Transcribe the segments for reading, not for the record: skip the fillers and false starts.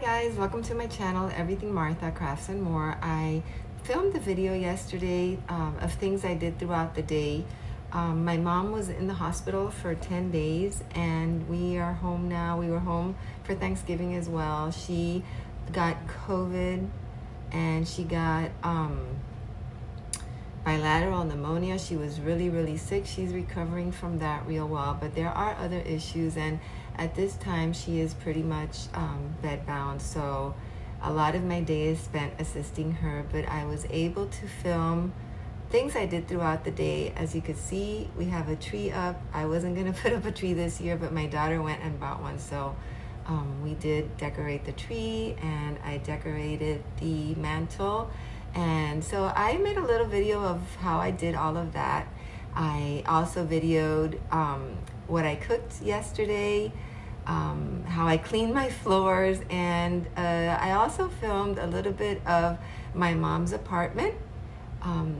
guys, welcome to my channel, Everything Martha Crafts and More. I filmed the video yesterday of things I did throughout the day. My mom was in the hospital for 10 days and we are home now. We were home for Thanksgiving as well. She got COVID and she got bilateral pneumonia. She was really sick. She's recovering from that real well, but there are other issues, and at this time she is pretty much bedbound, so a lot of my day is spent assisting her. But I was able to film things I did throughout the day. As you could see, we have a tree up. I wasn't gonna put up a tree this year, but my daughter went and bought one, so we did decorate the tree, and I decorated the mantle. And so I made a little video of how I did all of that. I also videoed what I cooked yesterday, how I cleaned my floors, and I also filmed a little bit of my mom's apartment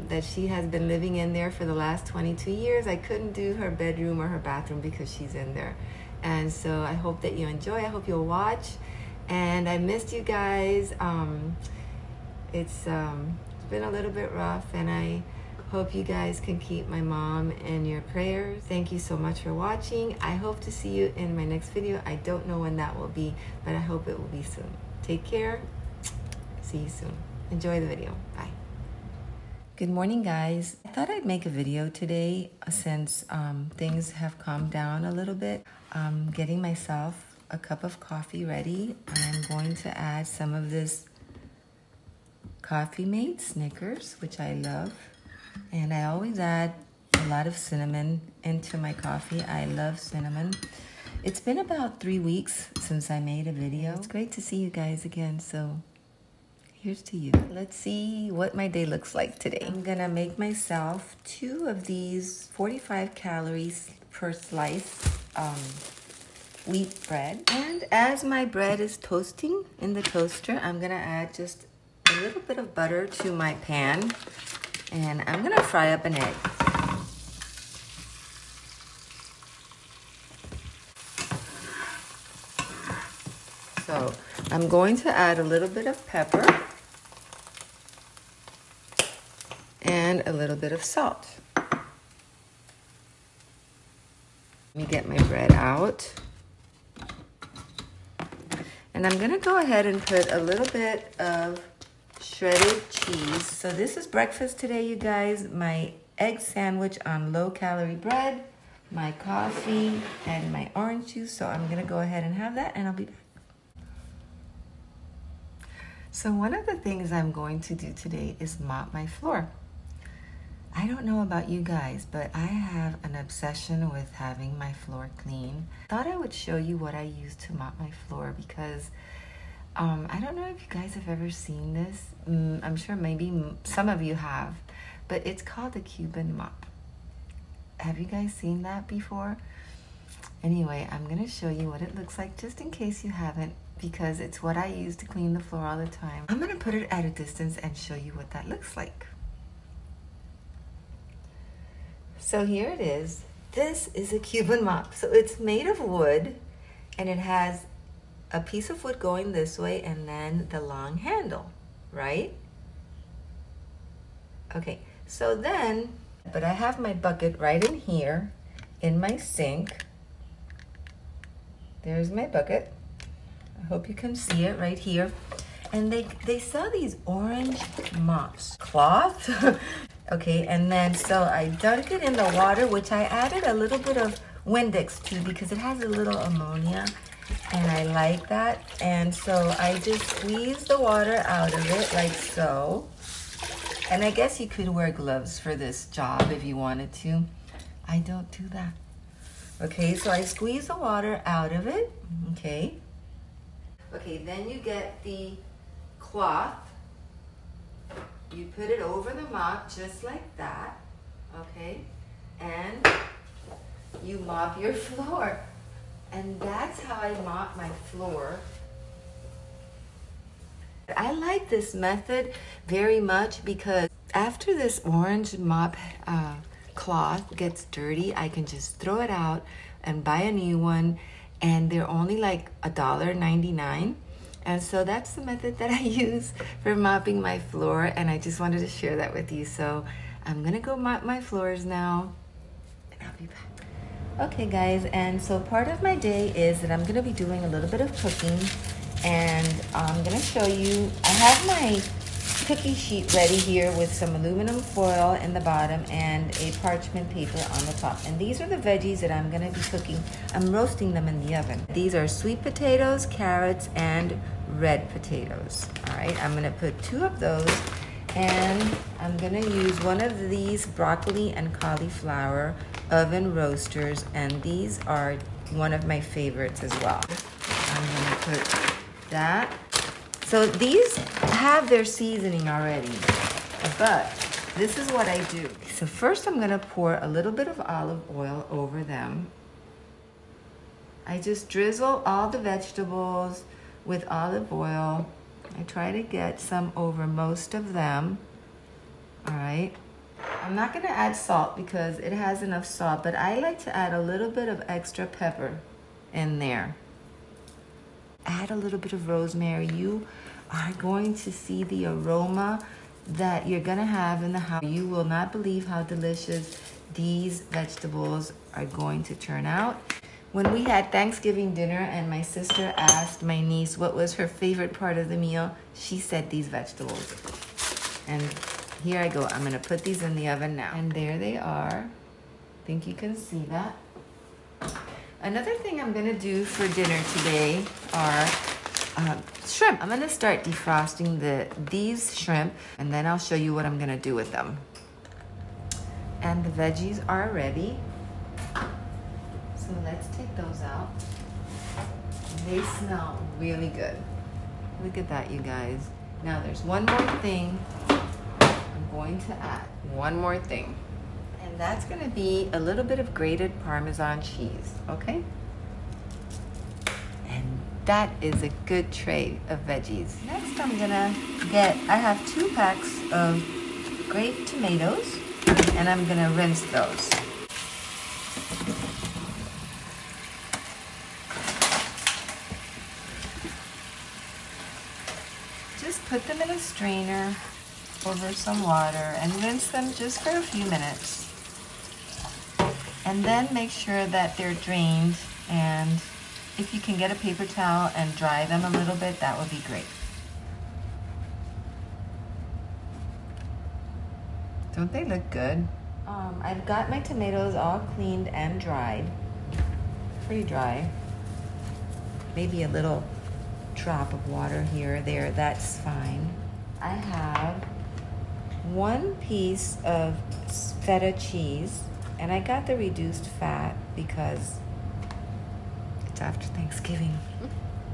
that she has been living in there for the last 22 years. I couldn't do her bedroom or her bathroom because she's in there. And so I hope that you enjoy. I hope you'll watch. And I missed you guys. It's been a little bit rough, and I hope you guys can keep my mom in your prayers. Thank you so much for watching. I hope to see you in my next video. I don't know when that will be, but I hope it will be soon. Take care. See you soon. Enjoy the video. Bye. Good morning, guys. I thought I'd make a video today since things have calmed down a little bit. I'm getting myself a cup of coffee ready. I'm going to add some of this Coffee Mate Snickers, which I love, and I always add a lot of cinnamon into my coffee. I love cinnamon. It's been about 3 weeks since I made a video. It's great to see you guys again, so here's to you. Let's see what my day looks like today. I'm gonna make myself 2 of these 45 calories per slice wheat bread, and as my bread is toasting in the toaster, I'm gonna add just a little bit of butter to my pan, and I'm gonna fry up an egg. So I'm going to add a little bit of pepper and a little bit of salt. Let me get my bread out. And I'm gonna go ahead and put a little bit of shredded cheese. So this is breakfast today, you guys. My egg sandwich on low-calorie bread, my coffee, and my orange juice. So I'm gonna go ahead and have that, and I'll be back. So one of the things I'm going to do today is mop my floor. I don't know about you guys, but I have an obsession with having my floor clean. Thought I would show you what I use to mop my floor because I don't know if you guys have ever seen this. I'm sure maybe some of you have, but it's called the Cuban mop. Have you guys seen that before? Anyway, I'm gonna show you what it looks like just in case you haven't, because it's what I use to clean the floor all the time. I'm gonna put it at a distance and show you what that looks like. So here it is. This is a Cuban mop. So it's made of wood, and it has a piece of wood going this way and then the long handle, right? Okay, so then, but I have my bucket right in here in my sink. There's my bucket. I hope you can see it right here. And they sell these orange mops, cloth. Okay, and then so I dunked it in the water, which I added a little bit of Windex to because it has a little ammonia, and I like that. And so I just squeeze the water out of it like so. And I guess you could wear gloves for this job if you wanted to. I don't do that. Okay, so I squeeze the water out of it, okay. Okay, then you get the cloth. You put it over the mop just like that, okay? And you mop your floor. And that's how I mop my floor. I like this method very much because after this orange mop cloth gets dirty, I can just throw it out and buy a new one, and they're only like $1.99. And so that's the method that I use for mopping my floor, and I just wanted to share that with you. So I'm gonna go mop my floors now, and I'll be back. Okay guys, and so part of my day is that I'm gonna be doing a little bit of cooking, and I'm gonna show you, I have my cookie sheet ready here with some aluminum foil in the bottom and a parchment paper on the top. And these are the veggies that I'm gonna be cooking. I'm roasting them in the oven. These are sweet potatoes, carrots, and red potatoes. All right, I'm gonna put 2 of those, and I'm gonna use one of these broccoli and cauliflower oven roasters, and these are one of my favorites as well. I'm gonna put that. So these have their seasoning already, but this is what I do. So first I'm gonna pour a little bit of olive oil over them. I just drizzle all the vegetables with olive oil. I try to get some over most of them. All right. I'm not gonna add salt because it has enough salt, but I like to add a little bit of extra pepper in there. Add a little bit of rosemary. You are going to see the aroma that you're gonna have in the house. You will not believe how delicious these vegetables are going to turn out. When we had Thanksgiving dinner and my sister asked my niece what was her favorite part of the meal, she said these vegetables. And here I go. I'm gonna put these in the oven now. And there they are. I think you can see that. Another thing I'm gonna do for dinner today are shrimp. I'm gonna start defrosting these shrimp, and then I'll show you what I'm gonna do with them. And the veggies are ready. So let's take those out. They smell really good. Look at that, you guys. Now there's one more thing I'm going to add. One more thing. And that's gonna be a little bit of grated Parmesan cheese, okay? And that is a good tray of veggies. Next I'm gonna I have 2 packs of grape tomatoes, and I'm gonna rinse those. Just put them in a strainer over some water and rinse them just for a few minutes. And then make sure that they're drained, and if you can get a paper towel and dry them a little bit, that would be great. Don't they look good? I've got my tomatoes all cleaned and dried. Pretty dry. Maybe a little drop of water here or there, that's fine. I have 1 piece of feta cheese, and I got the reduced fat because it's after Thanksgiving.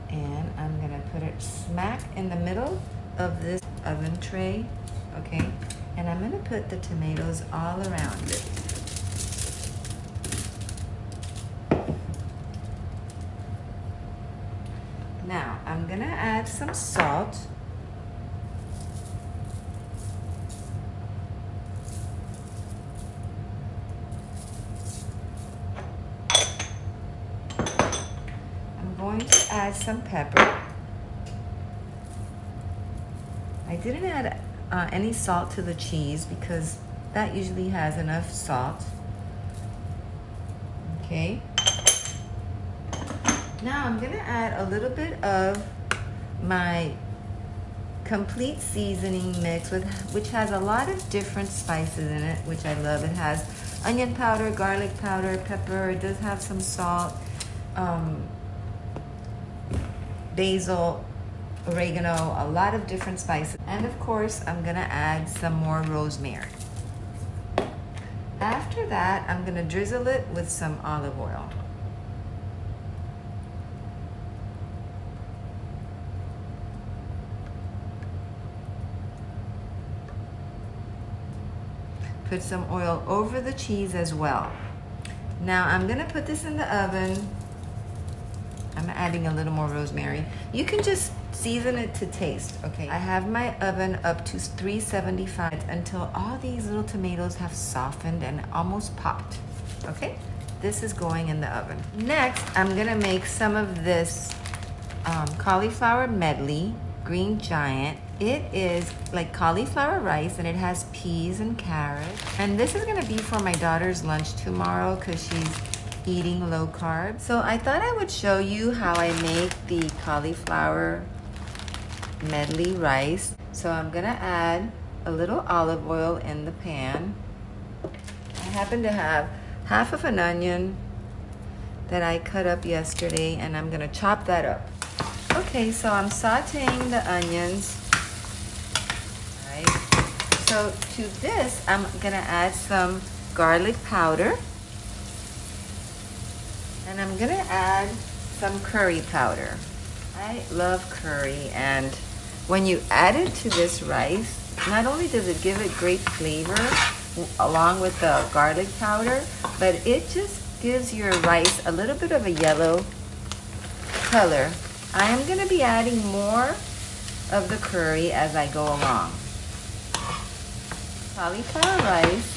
And I'm gonna put it smack in the middle of this oven tray, okay? And I'm gonna put the tomatoes all around it. Now, I'm gonna add some salt. I'm going to add some pepper. I didn't add any salt to the cheese because that usually has enough salt. Okay. Now I'm gonna add a little bit of my complete seasoning mix which has a lot of different spices in it, which I love. It has onion powder, garlic powder, pepper. It does have some salt, basil, oregano, a lot of different spices. And of course, I'm gonna add some more rosemary. After that, I'm gonna drizzle it with some olive oil. Put some oil over the cheese as well. Now I'm gonna put this in the oven. I'm adding a little more rosemary. You can just season it to taste, okay? I have my oven up to 375 until all these little tomatoes have softened and almost popped, okay? This is going in the oven. Next, I'm gonna make some of this cauliflower medley, green giant. It is like cauliflower rice, and it has peas and carrots. And this is gonna be for my daughter's lunch tomorrow because she's eating low carb. So I thought I would show you how I make the cauliflower medley rice. So I'm gonna add a little olive oil in the pan. I happen to have half of an onion that I cut up yesterday, and I'm gonna chop that up. Okay, so I'm sauteing the onions. All right. So to this, I'm gonna add some garlic powder, and I'm gonna add some curry powder. I love curry, and when you add it to this rice, not only does it give it great flavor along with the garlic powder, but it just gives your rice a little bit of a yellow color. I am going to be adding more of the curry as I go along. Cauliflower rice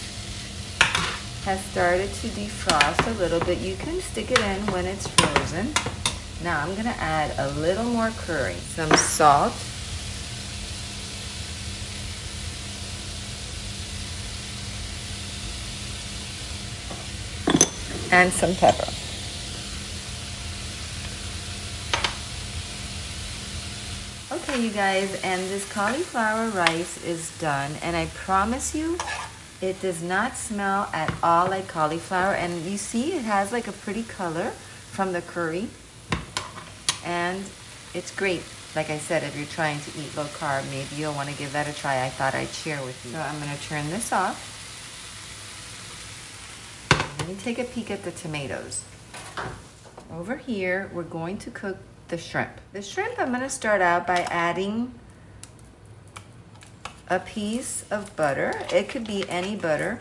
has started to defrost a little bit. You can stick it in when it's frozen. Now I'm going to add a little more curry, some salt, and some pepper. Okay, you guys, and this cauliflower rice is done, and I promise you, it does not smell at all like cauliflower. And you see, it has like a pretty color from the curry, and it's great. Like I said, if you're trying to eat low carb, maybe you'll want to give that a try. I thought I'd share with you. So I'm going to turn this off. Let me take a peek at the tomatoes. Over here, we're going to cook the shrimp. The shrimp, I'm going to start out by adding a piece of butter. It could be any butter.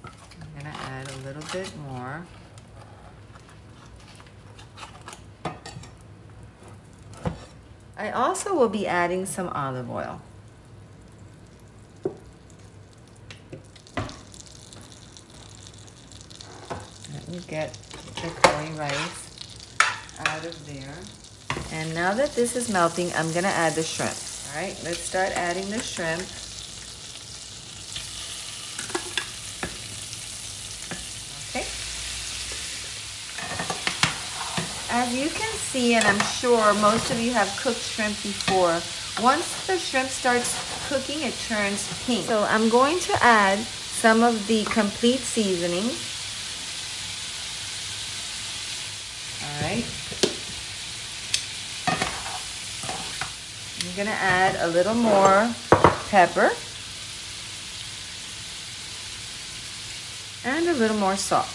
I'm going to add a little bit more. I also will be adding some olive oil. Let me get the curry rice out of there. And now that this is melting, I'm gonna add the shrimp. All right, let's start adding the shrimp. Okay. As you can see, and I'm sure most of you have cooked shrimp before, once the shrimp starts cooking, it turns pink. So I'm going to add some of the complete seasoning. All right. I'm gonna add a little more pepper and a little more salt.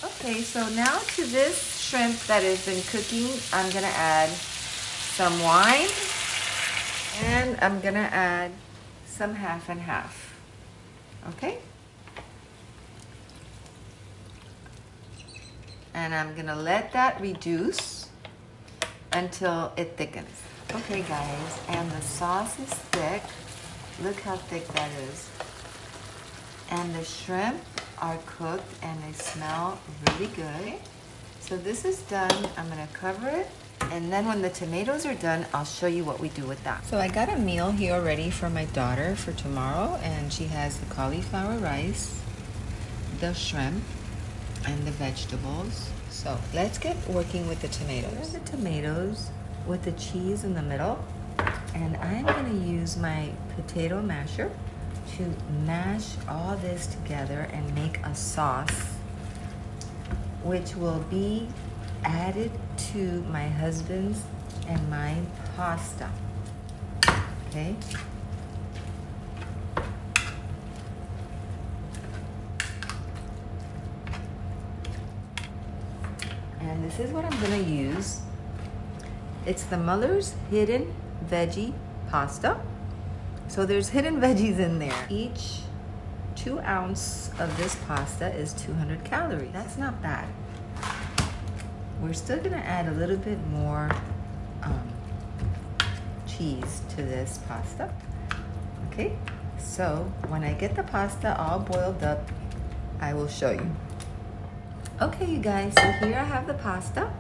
Okay, so now to this shrimp that has been cooking, I'm gonna add some wine, and I'm gonna add some half and half. Okay? And I'm gonna let that reduce until it thickens. Okay guys, and the sauce is thick. Look how thick that is. And the shrimp are cooked and they smell really good. So this is done. I'm gonna cover it, and then when the tomatoes are done, I'll show you what we do with that. So I got a meal here already for my daughter for tomorrow, and she has the cauliflower rice, the shrimp, and the vegetables. So let's get working with the tomatoes. Here's the tomatoes with the cheese in the middle, and I'm gonna use my potato masher to mash all this together and make a sauce, which will be added to my husband's and my pasta. Okay? And this is what I'm gonna use. It's the Muller's Hidden Veggie Pasta. So there's hidden veggies in there. Each 2 ounces of this pasta is 200 calories. That's not bad. We're still gonna add a little bit more cheese to this pasta. Okay, So when I get the pasta all boiled up, I will show you. Okay, you guys, so here I have the pasta.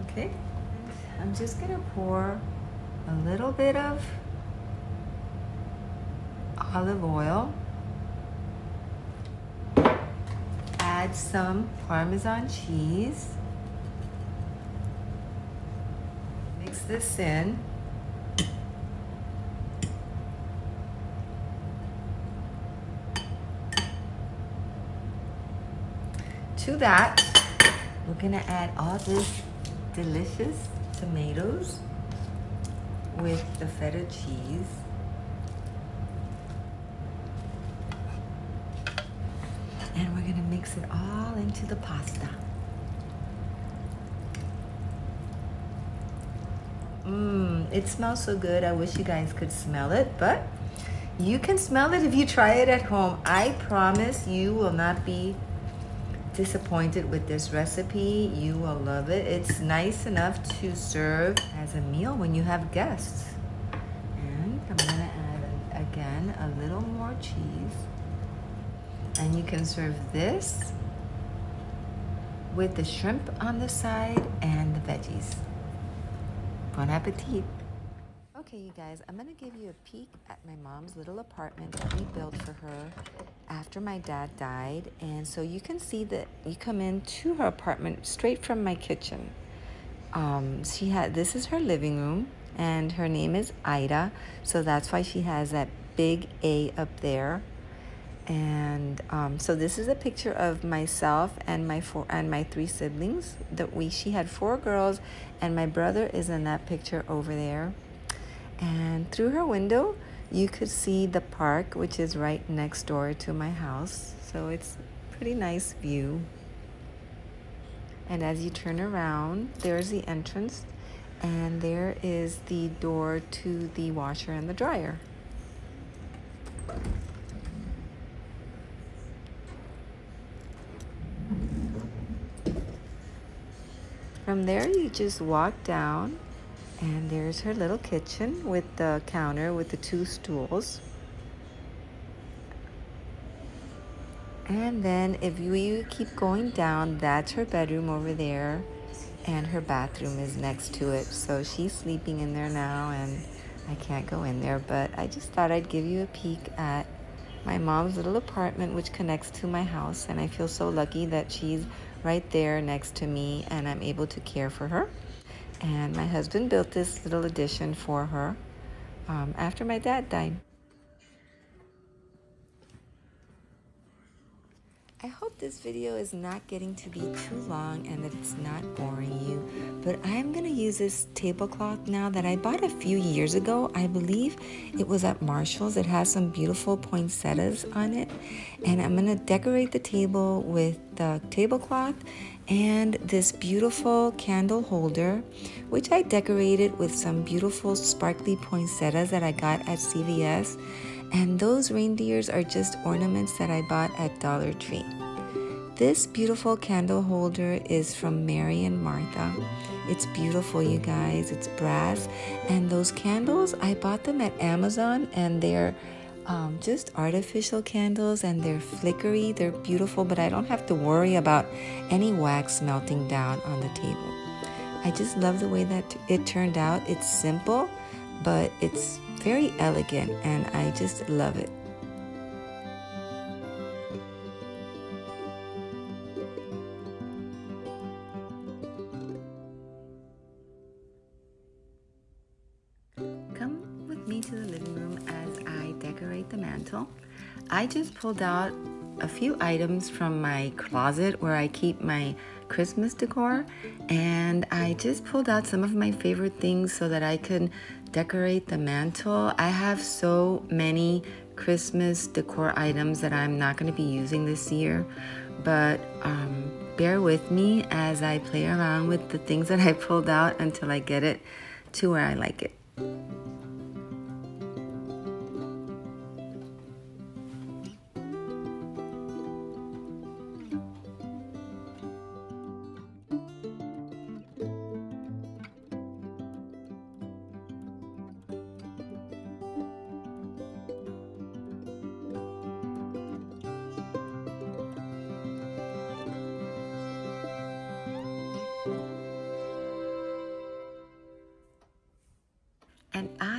Okay, I'm just gonna pour a little bit of olive oil, add some Parmesan cheese, mix this in. To that, we're gonna add all this delicious tomatoes with the feta cheese. And we're gonna mix it all into the pasta. It smells so good. I wish you guys could smell it, but you can smell it if you try it at home. I promise you will not be disappointed with this recipe. You will love it. It's nice enough to serve as a meal when you have guests. And I'm gonna add again a little more cheese. And you can serve this with the shrimp on the side and the veggies. Bon appetit. Okay, you guys, I'm gonna give you a peek at my mom's little apartment that we built for her after my dad died. And so you can see that you come into her apartment straight from my kitchen. This is her living room, and her name is Ida, so that's why she has that big A up there. And so this is a picture of myself and my three siblings. She had 4 girls, and my brother is in that picture over there. And through her window, you could see the park, which is right next door to my house. So it's a pretty nice view. And as you turn around, there's the entrance, and there is the door to the washer and the dryer. From there, you just walk down, and there's her little kitchen with the counter with the 2 stools. And then if you keep going down, that's her bedroom over there, and her bathroom is next to it. So she's sleeping in there now, and I can't go in there, but I just thought I'd give you a peek at my mom's little apartment, which connects to my house, and I feel so lucky that she's right there next to me and I'm able to care for her. And my husband built this little addition for her after my dad died. I hope this video is not getting to be too long and that it's not boring you, but I'm gonna use this tablecloth now that I bought a few years ago. I believe it was at Marshall's. It has some beautiful poinsettias on it, and I'm gonna decorate the table with the tablecloth and this beautiful candle holder, which I decorated with some beautiful sparkly poinsettias that I got at CVS. And those reindeers are just ornaments that I bought at Dollar Tree. This beautiful candle holder is from Mary and Martha. It's beautiful, you guys. It's brass. And those candles, I bought them at Amazon, and they're just artificial candles, and they're flickery. They're beautiful, but I don't have to worry about any wax melting down on the table. I just love the way that it turned out. It's simple, but it's very elegant, and I just love it. Come with me to the living room as I decorate the mantle. I just pulled out a few items from my closet where I keep my Christmas decor, and I just pulled out some of my favorite things so that I can decorate the mantle. I have so many Christmas decor items that I'm not going to be using this year, but bear with me as I play around with the things that I pulled out until I get it to where I like it.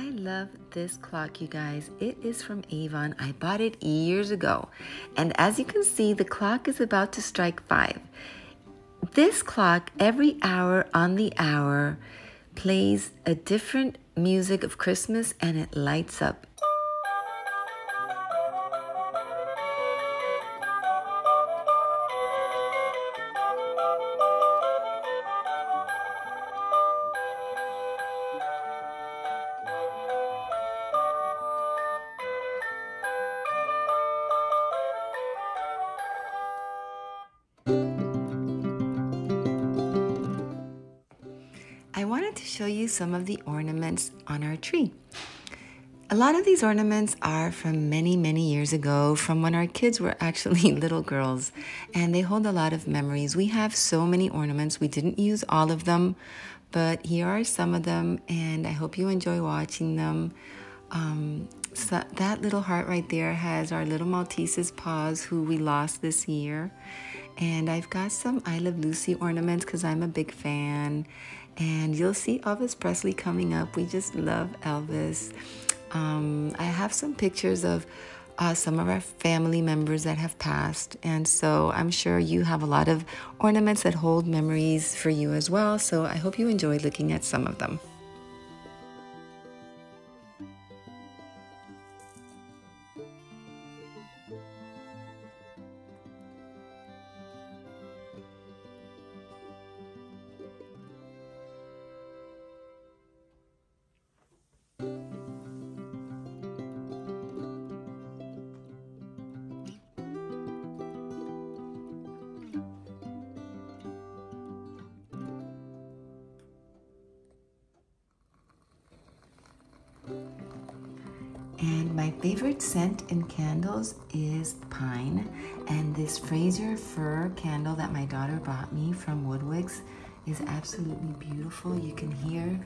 I love this clock, you guys. It is from Avon. I bought it years ago. And as you can see, the clock is about to strike 5. This clock, every hour on the hour, plays a different music of Christmas and it lights up. I wanted to show you some of the ornaments on our tree. A lot of these ornaments are from many, many years ago, from when our kids were actually little girls, and they hold a lot of memories. We have so many ornaments. We didn't use all of them, but here are some of them, and I hope you enjoy watching them. So that little heart right there has our little Maltese's paws, who we lost this year. And I've got some I Love Lucy ornaments because I'm a big fan. And you'll see Elvis Presley coming up. We just love Elvis. I have some pictures of some of our family members that have passed. And so I'm sure you have a lot of ornaments that hold memories for you as well. So I hope you enjoy looking at some of them. And my favorite scent in candles is pine. And this Fraser fir candle that my daughter bought me from Woodwicks is absolutely beautiful. You can hear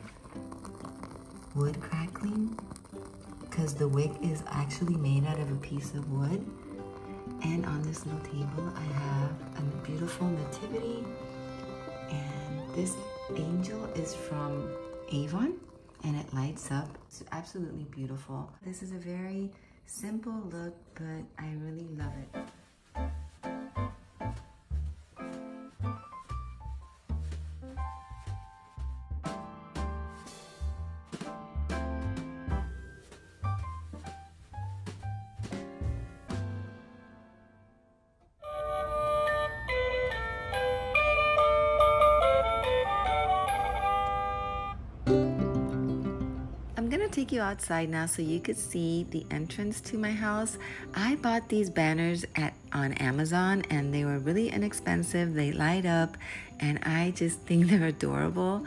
wood crackling because the wick is actually made out of a piece of wood. And on this little table, I have a beautiful nativity. And this angel is from Avon. And it lights up. It's absolutely beautiful. This is a very simple look, but I really love it. I'm gonna take you outside now so you could see the entrance to my house. I bought these banners on Amazon and they were really inexpensive. They light up and I just think they're adorable.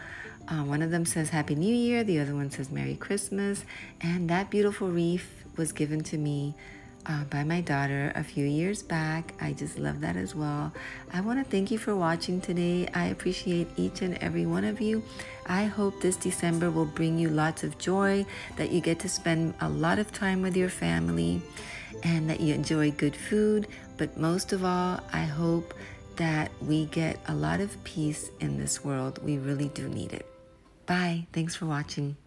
One of them says Happy New Year, the other one says Merry Christmas, and that beautiful wreath was given to me by my daughter a few years back. I just love that as well. I want to thank you for watching today. I appreciate each and every one of you. I hope this December will bring you lots of joy, that you get to spend a lot of time with your family, and that you enjoy good food. But most of all, I hope that we get a lot of peace in this world. We really do need it. Bye. Thanks for watching.